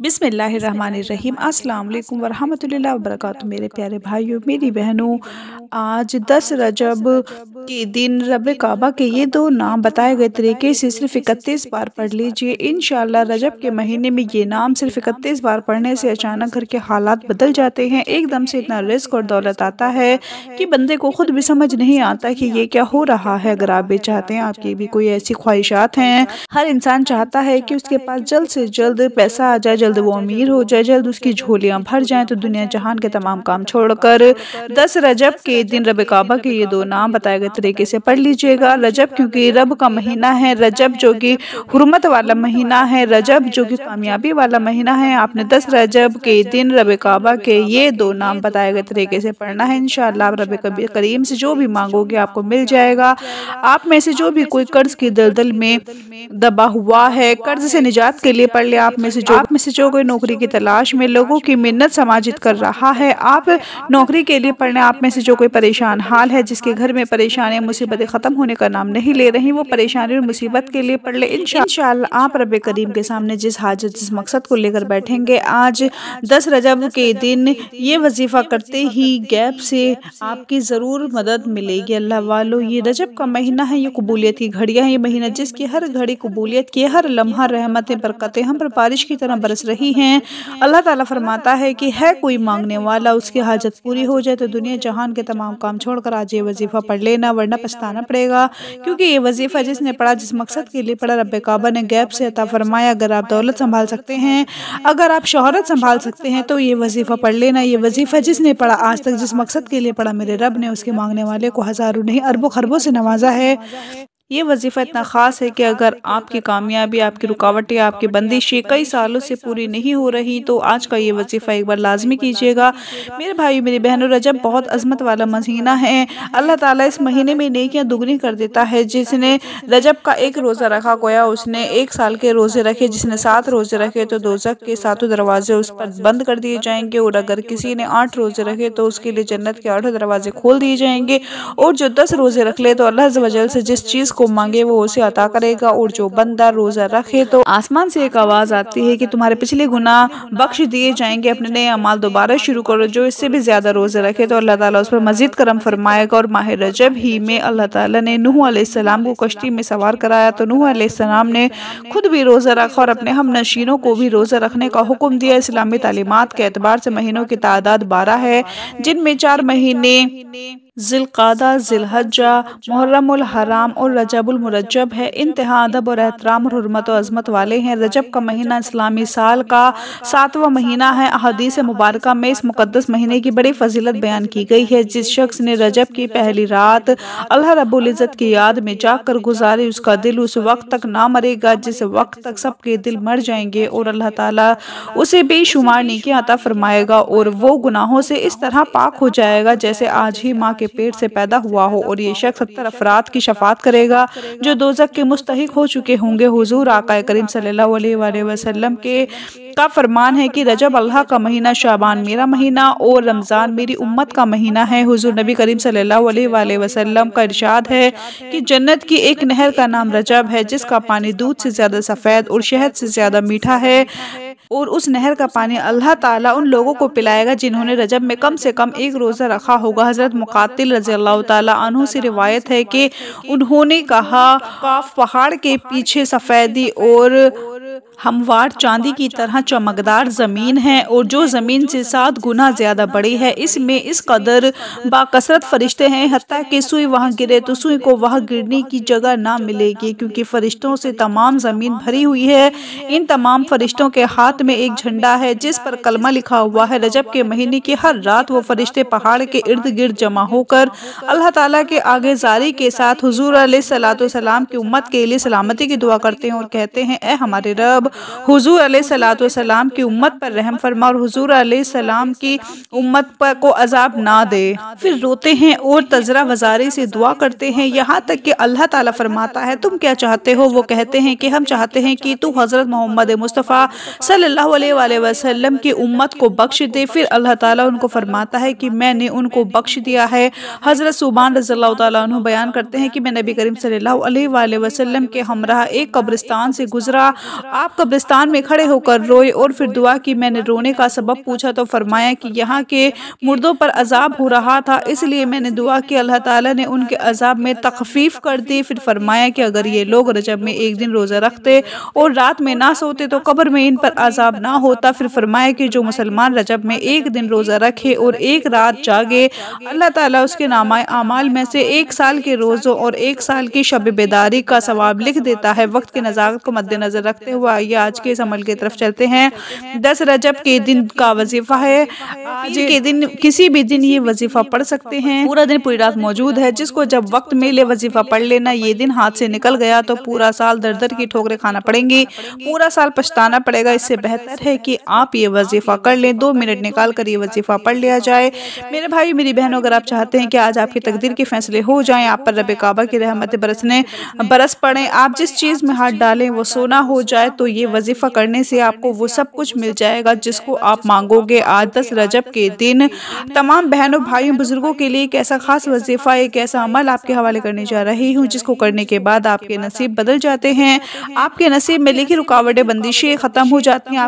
बिस्मिल्लाहिर्रहमानिर्रहीम अस्सलाम वालेकुम वरहमतुल्लाहि वबरकातुहू। मेरे प्यारे भाइयों मेरी बहनों, आज 10 रजब के दिन रब काबा के ये दो नाम बताए गए तरीके से सिर्फ 31 बार पढ़ लीजिए। इंशाअल्लाह रजब के महीने में ये नाम सिर्फ 31 बार पढ़ने से अचानक घर के हालात बदल जाते हैं। एकदम से इतना रिस्क और दौलत आता है कि बंदे को खुद भी समझ नहीं आता कि ये क्या हो रहा है। अगर आप भी चाहते हैं, आपकी भी कोई ऐसी ख्वाहिशात हैं, हर इंसान चाहता है कि उसके पास जल्द से जल्द पैसा आ जाए, जल्द वो अमीर हो जाए, जल्द उसकी झोलियां भर जाएं, तो दुनिया जहान के तमाम काम छोड़कर 10 रजब के दिन रब काबा के ये दो नाम बताए गए तरीके से पढ़ लीजिएगा। रजब क्योंकि रब का महीना है, रजब जो कि हुर्मत वाला महीना है, रजब जो कि कामयाबी वाला महीना है। आपने 10 रजब के दिन रब काबा के ये दो नाम बताए गए तरीके से पढ़ना है। इंशाअल्लाह आप रब करीम से जो भी मांगोगे आपको मिल जाएगा। आप में से जो भी कोई कर्ज की दलदल में दबा हुआ है, कर्ज से निजात के लिए पढ़ ले। आप में से जो कोई नौकरी की तलाश में लोगों की मिन्नत समाजित कर रहा है, आप नौकरी के लिए पढ़ लें। आप में से जो कोई परेशान हाल है, जिसके घर में परेशानियां मुसीबतें ख़त्म होने का नाम नहीं ले रही, वो परेशानी और मुसीबत के लिए पढ़ ले। इंशाअल्लाह आप रब करीम के सामने जिस हाजत जिस मकसद को लेकर बैठेंगे, आज 10 रजब के दिन ये वजीफ़ा करते ही गैप से आपकी ज़रूर मदद मिलेगी। अल्लाह वालों, ये रजब का महीना है, ये कबूलियत की घड़ियाँ हैं। ये महीना जिसकी हर घड़ी कबूलियत की, हर लम्हा रहमतें बरकतें हम पर बारिश की तरह बरस रही हैं। अल्लाह ताला फरमाता है कि है कोई मांगने वाला, उसकी हाजत पूरी हो जाए तो दुनिया जहान के तमाम काम छोड़कर आज ये वजीफ़ा पढ़ लेना, वरना पछताना पड़ेगा। क्योंकि ये वजीफ़ा जिसने पढ़ा, जिस मकसद के लिए पढ़ा, रब काबा ने गैप से अता फरमाया। अगर आप दौलत संभाल सकते हैं, अगर आप शोहरत संभाल सकते हैं, तो ये वजीफ़ा पढ़ लेना। ये वजीफ़ा जिसने पढ़ा, आज तक जिस मकसद के लिए पढ़ा, मेरे रब ने उसके मांगने वाले को हज़ारों नहीं अरबों खरबों से नवाजा है। ये वजीफ़ा इतना ख़ास है कि अगर आपकी कामयाबी, आपकी रुकावटें, आपकी बंदिशें कई सालों से पूरी नहीं हो रही, तो आज का ये वजीफ़ा एक बार लाजमी कीजिएगा। मेरे भाई मेरी बहनों, रजब बहुत अज़मत वाला महीना है। अल्लाह ताला इस महीने में नेकियां दुगनी कर देता है। जिसने रजब का एक रोज़ा रखा, गोया उसने 1 साल के रोज़े रखे। जिसने 7 रोज़े रखे तो दोज़ख के 7 दरवाजे उस पर बंद कर दिए जाएंगे। और अगर किसी ने 8 रोज़े रखे तो उसके लिए जन्नत के 8 दरवाजे खोल दिए जाएंगे। और जो 10 रोज़े रख ले तो अल्लाह अज़्ज़ व जल से जिस चीज़ को मांगे वो उसे अता करेगा। और जो बंदा रोजा रखे तो आसमान से एक आवाज़ आती है कि तुम्हारे पिछले गुनाह बख्श दिए जाएंगे, अपने नए अमाल दोबारा शुरू करो। जो इससे भी ज़्यादा रोजे रखे तो अल्लाह ताला उस पर मजीद करम फरमाएगा। और माह रजब ही में अल्लाह ताला ने नूह अलैहिस्सलाम को कश्ती में सवार कराया, तो नूह अलैहिस्सलाम ने खुद भी रोज़ा रखा और अपने हम नशीनों को भी रोज़ा रखने का हुक्म दिया। इस्लामी तालीमात के एतबार से महीनों की तादाद 12 है, जिनमें 4 महीने ज़िलक़ादा, ज़िलहज्जा, मुहर्रमुल हराम और रजबुल मुरज्जब है। इंतहा अदब और एहतराम और हुर्मत और अज़मत वाले हैं। रजब का महीना इस्लामी साल का 7वां महीना है। अहदीस मुबारका में इस मुक़द्दस महीने की बड़ी फजीलत बयान की गई है। जिस शख्स ने रजब की पहली रात अल्लाह रब्बुल इज़्ज़त की याद में जाकर गुजारी, उसका दिल उस वक्त तक ना मरेगा जिस वक्त तक सबके दिल मर जाएंगे। और अल्लाह ताला उसे बेशुमार नेकियां अता फरमाएगा और वो गुनाहों से इस तरह पाक हो जाएगा जैसे आज ही माँ के पेट से पैदा हुआ हो। और ये शख्स 70 अफराद की शफात करेगा जो दोज़ख के मुस्तहिक हो चुके होंगे। हुजूर आका करीम सल्लल्लाहु अलैहि वसल्लम के का फरमान है कि रजब अल्लाह का महीना, शाबान मेरा महीना और रमज़ान मेरी उम्मत का महीना है। हुजूर नबी करीम सल्लल्लाहु अलैहि वसल्लम का इरशाद है कि जन्नत की एक नहर का नाम रजब है, जिसका पानी दूध से ज़्यादा सफ़ेद और शहद से ज़्यादा मीठा है। और उस नहर का पानी अल्लाह ताला उन लोगों को पिलाएगा जिन्होंने रजब में कम से कम 1 रोज़ा रखा होगा। हज़रत मुक़ातिल रज़ियल्लाहु ताला अन्हु से रिवायत है कि उन्होंने कहा, काफ पहाड़ के पीछे सफ़ेदी और हमवार चांदी की तरह चमकदार ज़मीन है और जो ज़मीन से 7 गुना ज़्यादा बड़ी है। इसमें इस कदर बाकसरत फरिश्ते हैं, हत्ता कि सुई वहाँ गिरे तो सुई को वहाँ गिरने की जगह ना मिलेगी, क्योंकि फरिश्तों से तमाम ज़मीन भरी हुई है। इन तमाम फरिश्तों के हाथ में एक झंडा है जिस पर कलमा लिखा हुआ है। रजब के महीने की हर रात वो फरिश्ते पहाड़ के इर्द गिर्द जमा होकर अल्लाह ताला के आगे जारी के साथ हुजूर अलैहिस्सलाम की उम्मत के लिए सलामती की दुआ करते हैं और कहते हैं, ए हमारे रब, हुजूर अलैहिस्सलाम की उम्मत पर रहम फरमा और हुजूर अलैहिस्सलाम की उम्मत पर को अजाब ना दे। फिर रोते हैं और तजरा वजारी से दुआ करते हैं, यहाँ तक कि अल्लाह ताला फरमाता है, तुम क्या चाहते हो? वो कहते हैं कि हम चाहते हैं कि तू हज़रत मोहम्मद मुस्तफ़ा सल्लल्लाहु अलैहि वसल्लम की उम्मत को बख्श दे। फिर अल्लाह ताला उनको फरमाता है कि मैंने उनको बख्श दिया है। हज़रत सुबान रज़ियल्लाहु ताला अन्हु बयान करते हैं कि मैं नबी करीम सल्लल्लाहु अलैहि वसल्लम के हमराह एक कब्रिस्तान से गुजरा। आप कब्रिस्तान में खड़े होकर रोए और फिर दुआ की। मैंने रोने का सबब पूछा तो फरमाया कि यहाँ के मुर्दों पर अजाब हो रहा था, इसलिए मैंने दुआ की, अल्लाह ताला ने उनके अजाब में तखफीफ कर दी। फिर फरमाया कि अगर ये लोग रजब में एक दिन रोज़ा रखते और रात में ना सोते तो कब्र में इन पर अजाब ना होता। फिर फरमाया कि जो मुसलमान रजब में एक दिन रोज़ा रखे और एक रात जागे, अल्लाह ताला उसके नामाए आमाल में से 1 साल के रोज़ों और 1 साल की शब बेदारी का सवाब लिख देता है। वक्त की नज़ाकत को मद्देनजर रखते हुए आइए आज के इस अमल की तरफ चलते हैं। 10 रजब के दिन का वजीफा है। आज के दिन किसी भी दिन ये वजीफा पढ़ सकते हैं। पूरा दिन पूरी रात मौजूद है। जिसको जब वक्त मिले वजीफा पढ़ लेना। ये दिन हाथ से निकल गया तो पूरा साल दर दर की ठोकरें खाना पड़ेंगी, पूरा साल पछताना पड़ेगा। इससे बेहतर है कि आप ये वजीफा कर लें। 2 मिनट निकाल कर ये वजीफा पढ़ लिया जाए। मेरे भाई मेरी बहनों, अगर आप चाहते हैं कि आज आपकी तकदीर के फैसले हो जाएं, आप पर रब काबा की रहमत बरस पड़े, आप जिस चीज़ में हाथ डालें वो सोना हो जाए, तो ये वजीफा करने से आपको वो सब कुछ मिल जाएगा जिसको आप मांगोगे। आज 10 रजब के दिन तमाम बहनों भाइयों बुजुर्गों के लिए एक ऐसा खास वजीफा, एक ऐसा अमल आपके हवाले करने जा रही हूँ जिसको करने के बाद आपके नसीब बदल जाते हैं। आपके नसीब में लिखी रुकावटें बंदिशें ख़त्म हो जाती हैं।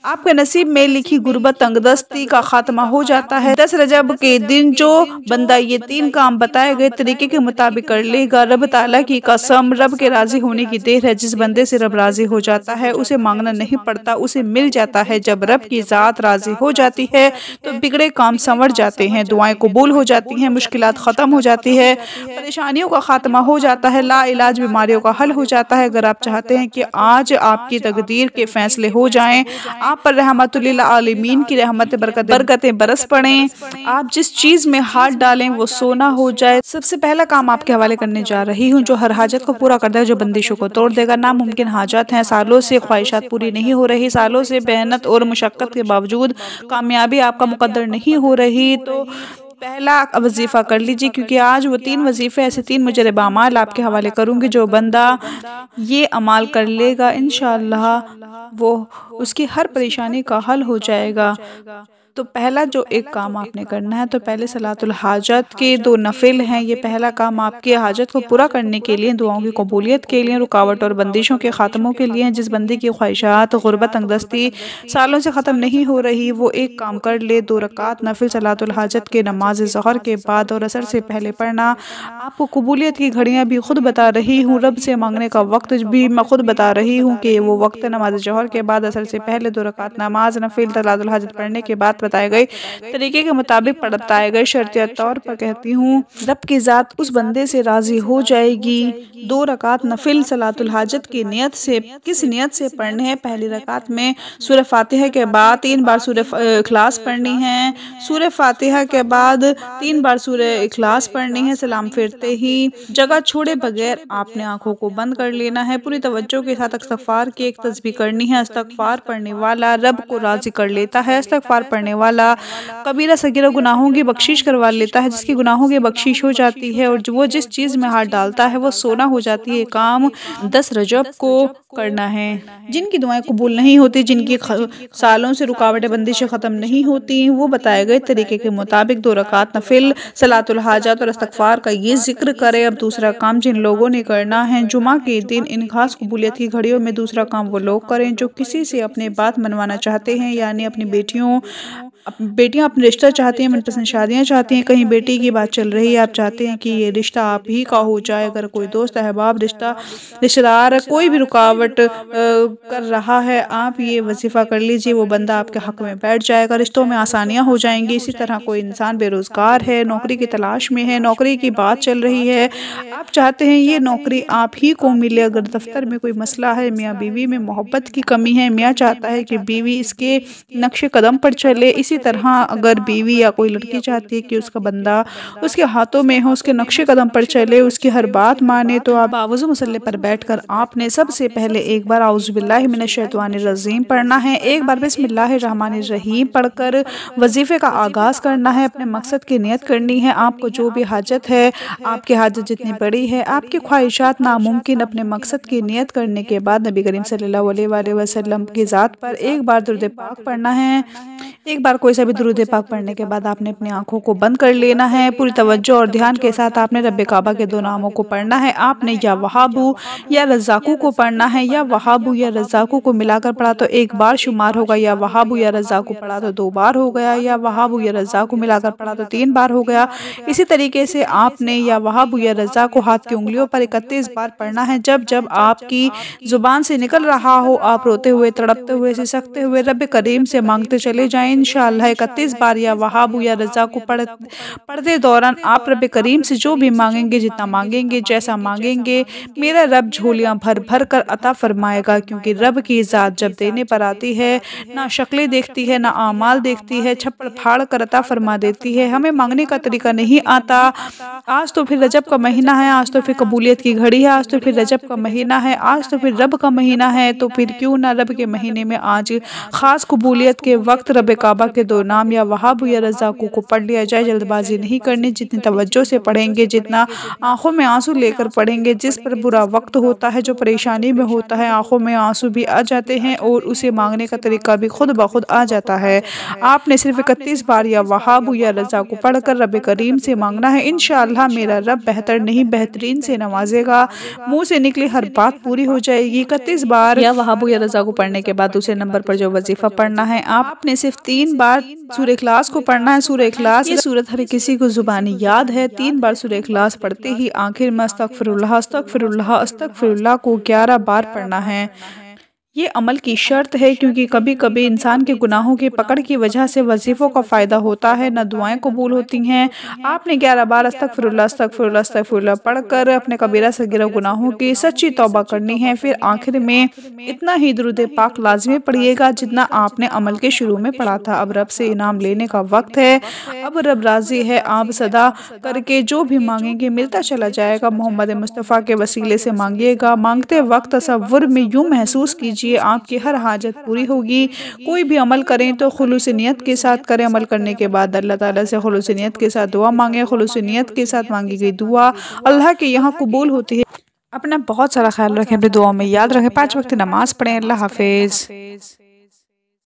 आपके नसीब में लिखी गुर्बत तंगदस्ती का खात्मा हो जाता है। 10 रजब के दिन जो बंदा ये 3 काम बताए गए तरीके के मुताबिक कर लेगा, रब ताला की कसम, रब के राजी होने की देर है। जिस बंदे से रब राजी हो जाता है उसे मांगना नहीं पड़ता, उसे मिल जाता है। जब रब की ज़ात राजी हो जाती है तो बिगड़े काम संवर जाते हैं, दुआएं कबूल हो जाती हैं, मुश्किलात ख़त्म हो जाती है, परेशानियों का खात्मा हो जाता है, ला इलाज बीमारियों का हल हो जाता है। अगर आप चाहते हैं कि आज आपकी तकदीर के फैसले हो जाएं, आप पर रहमतुल्लिल आलमीन की रहमत बरकतें बरस पड़ें, आप जिस चीज़ में हाथ डालें वो सोना हो जाए, सबसे पहला काम आपके हवाले करने जा रही हूँ जो हर हाजत को पूरा कर देगा, जो बंदिशों को तोड़ देगा। नामुमकिन हाजत हैं, सालों से ख्वाहिशात पूरी नहीं हो रही, सालों से मेहनत और मुशक्क़त के बावजूद कामयाबी आपका मुकद्दर नहीं हो रही, तो पहला वजीफ़ा कर लीजिए, क्योंकि आज वो 3 वजीफ़े ऐसे 3 मुजरब अमाल आपके हवाले करूँगी। जो बंदा ये अमाल कर लेगा इंशाअल्लाह वो उसकी हर परेशानी का हल हो जाएगा। तो पहला जो एक काम आपने करना है, तो पहले सलातुल हाजत के 2 नफिल हैं। ये पहला काम आपकी हाजत को पूरा करने के लिए, दुआओं की कबूलियत के लिए, रुकावट और बंदिशों के ख़ात्मों के लिए। जिस बंदे की ख्वाहिशात गुर्बत तंगदस्ती सालों से ख़त्म नहीं हो रही, वो एक काम कर ले, 2 रकात नफिल सलातुल हाजत के नमाज ज़हर के बाद और असर से पहले पढ़ना। आपको कबूलियत की घड़ियाँ भी खुद बता रही हूँ, रब से मांगने का वक्त भी मैं खुद बता रही हूँ कि वो वक्त नमाज ज़हर के बाद असर से पहले 2 रकात नमाज नफिल सलातुल हाजत पढ़ने के बाद बताए गए तरीके के मुताबिक बताए गए शर्तिया तौर पर कहती हूँ, रब की ज़ात उस बंदे से राज़ी हो जाएगी। 2 रकात नफिल सलातुल हाजत की नियत से, किस नियत से पढ़ने हैं? पहली रकात में सूरह फातिहा के बाद 3 बार सूरह इखलास पढ़नी है, सूरह फातिहा के बाद 3 बार सूरह इखलास पढ़नी है। सलाम फिरते ही जगह छोड़े बगैर आपने आंखों को बंद कर लेना है, पूरी तवज्जो के साथ इस्तग़फ़ार की एक तस्बीह करनी है। इस्तग़फ़ार पढ़ने वाला रब को राज़ी कर लेता है। इस्तग़फ़ार पढ़ने वाला कबीरा सगीरा गुनाहों की बख्शिश करवा लेता है, जिसकी गुनाहों की बख्शिश हो जाती है और वो जिस चीज़ में हाथ डालता है वो सोना हो जाती है। काम 10 रजब को करना है। जिनकी दुआएं कबूल नहीं होती, जिनकी सालों से रुकावटें बंदिशें ख़त्म नहीं होती, वो बताए गए तरीके के मुताबिक 2 रकात नफिल सलातुल हाजत और इस्तग़फ़ार का ये जिक्र करे। अब दूसरा काम जिन लोगों ने करना है, जुमा के दिन इन खास कबूलियत की घड़ियों में दूसरा काम वो लोग करें जो किसी से अपने बात मनवाना चाहते हैं, यानी अपनी बेटियां अपने रिश्ता चाहती हैं, मनपसंद शादियाँ चाहती हैं, कहीं बेटी की बात चल रही है, आप चाहते हैं कि ये रिश्ता आप ही का हो जाए। अगर कोई दोस्त अहबाब रिश्तेदार कोई भी रुकावट कर रहा है, आप ये वजीफ़ा कर लीजिए, वो बंदा आपके हक़ में बैठ जाएगा, रिश्तों में आसानियाँ हो जाएंगी। इसी तरह कोई इंसान बेरोज़गार है, नौकरी की तलाश में है, नौकरी की बात चल रही है, आप चाहते हैं ये नौकरी आप ही को मिले। अगर दफ्तर में कोई मसला है, मियाँ बीवी में मोहब्बत की कमी है, मियाँ चाहता है कि बीवी इसके नक्शे कदम पर चले, इसी तरह अगर बीवी या कोई लड़की चाहती है कि उसका बंदा उसके हाथों में हो, उसके नक्शे कदम पर चले, उसकी हर बात माने, तो आप बावज़ू मुसल्ले पर बैठकर आपने सबसे पहले एक बार औज़ु बिल्लाहि मिनश शैतानिर रजीम पढ़ना है, एक बार बिस्मिल्लाहिर रहमानिर रहीम पढ़कर वजीफ़े का आगाज़ करना है। अपने मकसद की नियत करनी है। आपको जो भी हाजत है, आपकी हाजत जितनी बड़ी है, आपकी ख्वाहिशात नामुमकिन, अपने मकसद की नियत करने के बाद नबी करीम सल्लल्लाहु अलैहि वसल्लम की ज़ात पर एक बार दुरूद पाक पढ़ना है। एक बार कोई सा भी दुरूद पाक पढ़ने के बाद आपने अपनी आंखों को बंद कर लेना है। पूरी तवज्जो और ध्यान के साथ आपने रब्बे काबा के दो नामों को पढ़ना है। आपने या वहाबू या रज़्ज़ाक़ू को पढ़ना है, या वहाबू या रज़्ज़ाक़ू को मिलाकर पढ़ा तो एक बार शुमार होगा, या वहाबू या रज़्ज़ाक़ू पढ़ा तो 2 बार हो गया, या वहाबू या रज़्ज़ाक़ू मिलाकर पढ़ा तो 3 बार हो गया। इसी तरीके से आपने या वहाबू या रज़्ज़ाक़ू को हाथ की उंगलियों पर 31 बार पढ़ना है। जब जब आपकी ज़ुबान से निकल रहा हो, आप रोते हुए, तड़पते हुए, सिसकते हुए रब्बे करीम से मांगते चले जाएं। इंशाअल्लाह 31 बार या वहाबू या रज़्ज़ाक़ू पढ़ते दौरान आप रब्बे करीम से जो भी मांगेंगे, जितना मांगेंगे, जैसा मांगेंगे, मेरा रब झोलियाँ भर भर कर अता फरमाएगा। क्योंकि रब की ज़ात जब देने पर आती है, ना शक्लें देखती है, ना आमाल देखती है, छप्पड़ फाड़ कर अता फरमा देती है। हमें मांगने का तरीका नहीं आता। आज तो फिर रजब का महीना है, आज तो फिर कबूलियत की घड़ी है, आज तो फिर रजब का महीना है, आज तो फिर रब का महीना है, तो फिर क्यों ना रब के महीने में आज ख़ास कबूलियत के वक्त रब्बे काबा के दो नाम या वहाबू या रज़्ज़ाक़ू को पढ़ लिया जाए। जल्दबाजी नहीं करनी, जितनी तवज्जो से पढ़ेंगे, जितना आंखों में आंसू लेकर पढ़ेंगे। जिस पर बुरा वक्त होता है, जो परेशानी में होता है, आंखों में आंसू भी आ जाते हैं और उसे मांगने का तरीका भी खुद ब खुद आ जाता है। आपने सिर्फ 31 बार या वहाबू या रज़्ज़ाक़ू पढ़कर रब्बे करीम से मांगना है। इंशाअल्लाह मेरा रब बेहतर नहीं बेहतरीन से नवाजेगा। मुँह से निकली हर बात पूरी हो जाएगी। 31 बार या वहाबू या रज़्ज़ाक़ू पढ़ने के बाद दूसरे नंबर पर जो वजीफ़ा पढ़ना है, आपने सिर्फ 3 बार सूरह इखलास को पढ़ना है। सूरह इखलास ये सूरत हर किसी को ज़ुबानी याद है। 3 बार सूरह इखलास पढ़ते ही आखिर में अस्तगफिरुल्लाह अस्तगफिरुल्लाह अस्तगफिरुल्लाह को 11 बार पढ़ना है। ये अमल की शर्त है, क्योंकि कभी कभी इंसान के गुनाहों की पकड़ की वजह से वजीफ़ों का फ़ायदा होता है, न दुआएं कबूल होती हैं। आपने 11 बार अस्तगफिरुल्लाह अस्तगफिरुल्लाह अस्तगफिरुल्लाह पढ़कर अपने कबीरा सगीरा गुनाहों की सच्ची तौबा करनी है। फिर आखिर में इतना ही दुरूद पाक लाजमी पढ़िएगा जितना आपने अमल के शुरू में पढ़ा था। अब रब से इनाम लेने का वक्त है। अब रब राज़ी है। आप सदा करके जो भी मांगेंगे मिलता चला जाएगा। मोहम्मद मुस्तफ़ा के वसीले से मांगिएगा। मांगते वक्त तसव्वुर में यूँ महसूस कीजिए आपकी हर हाजत पूरी होगी। कोई भी अमल करें तो खुलूस नियत के साथ करें। अमल करने के बाद अल्लाह ताला से खुलूस नियत के साथ दुआ मांगे। खुलूस नियत के साथ मांगी गई दुआ अल्लाह के यहाँ कबूल होती है। अपना बहुत सारा ख्याल रखें, अपनी दुआओं में याद रखें। 5 वक्त नमाज पढ़ें। अल्लाह हाफिज़।